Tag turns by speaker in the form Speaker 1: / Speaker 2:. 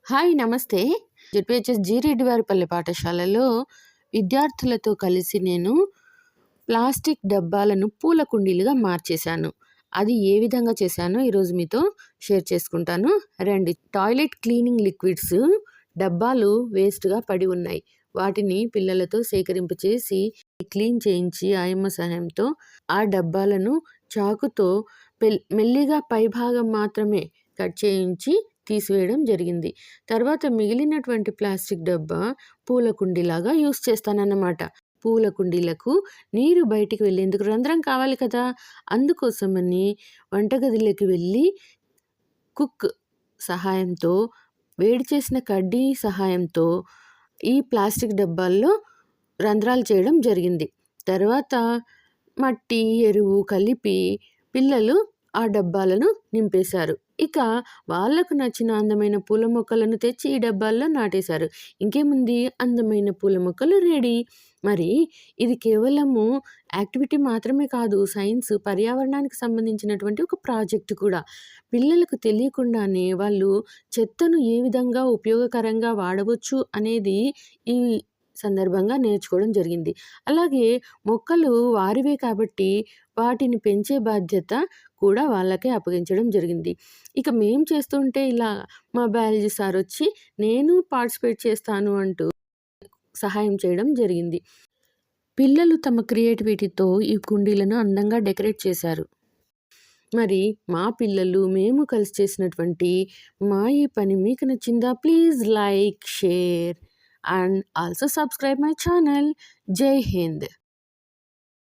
Speaker 1: Hi నమస్తే. ZPHS G Reddivaripalli పాఠశాలలో విద్యార్థులతో కలిసి నేను ప్లాస్టిక్ డబ్బాలను పూల కుండీలుగా మార్చేశాను. అది ఏ విధంగా చేశానో ఈరోజు మీతో షేర్ చేసుకుంటాను. రండి. టాయిలెట్ క్లీనింగ్ లిక్విడ్స్ డబ్బాలు వేస్ట్‌గా పడి ఉన్నాయి. వాటిని పిల్లలతో సేకరింపు చేసి క్లీన్ చేయించి ఆయమ్మ సహాయంతో ఆ డబ్బాలను చాకుతో మెల్లిగా పైభాగం మాత్రమే కట్ చేయించి తీసివేయడం జరిగింది. తర్వాత మిగిలినటువంటి ప్లాస్టిక్ డబ్బా పూల కుండీలాగా యూజ్ చేస్తానన్నమాట. పూల కుండీలకు నీరు బయటికి వెళ్ళేందుకు రంధ్రం కావాలి కదా! అందుకోసమని వంటగదిలోకి వెళ్ళి కుక్ సహాయంతో, వేడి చేసిన కడ్డీ సహాయంతో ఈ ప్లాస్టిక్ డబ్బాల్లో రంధ్రాలు చేయడం జరిగింది. తర్వాత మట్టి, ఎరువు కలిపి పిల్లలు ఆ డబ్బాలను నింపేశారు. ఇక వాళ్ళకు నచ్చిన అందమైన పూల మొక్కలను తెచ్చి ఈ డబ్బాల్లో నాటేశారు. ఇంకేముంది, అందమైన పూల మొక్కలు రెడీ. మరి ఇది కేవలము యాక్టివిటీ మాత్రమే కాదు, సైన్స్, పర్యావరణానికి సంబంధించినటువంటి ఒక ప్రాజెక్ట్ కూడా. పిల్లలకు తెలియకుండానే వాళ్ళు చెత్తను ఏ విధంగా ఉపయోగకరంగా వాడవచ్చు అనేది ఈ సందర్భంగా నేర్చుకోవడం జరిగింది. అలాగే మొక్కలు వారివే కాబట్టి వాటిని పెంచే బాధ్యత కూడా వాళ్ళకే అప్పగించడం జరిగింది. ఇక మేం చేస్తుంటే ఇలా మా బయాలజీ సార్ వచ్చి నేను పార్టిసిపేట్ చేస్తాను అంటూ సహాయం చేయడం జరిగింది. పిల్లలు తమ క్రియేటివిటీతో ఈ కుండీలను అందంగా డెకరేట్ చేశారు. మరి మా పిల్లలు, మేము కలిసి చేసినటువంటి మా ఈ పని మీకు నచ్చిందా? Please like, share and also subscribe my channel. జై హింద్.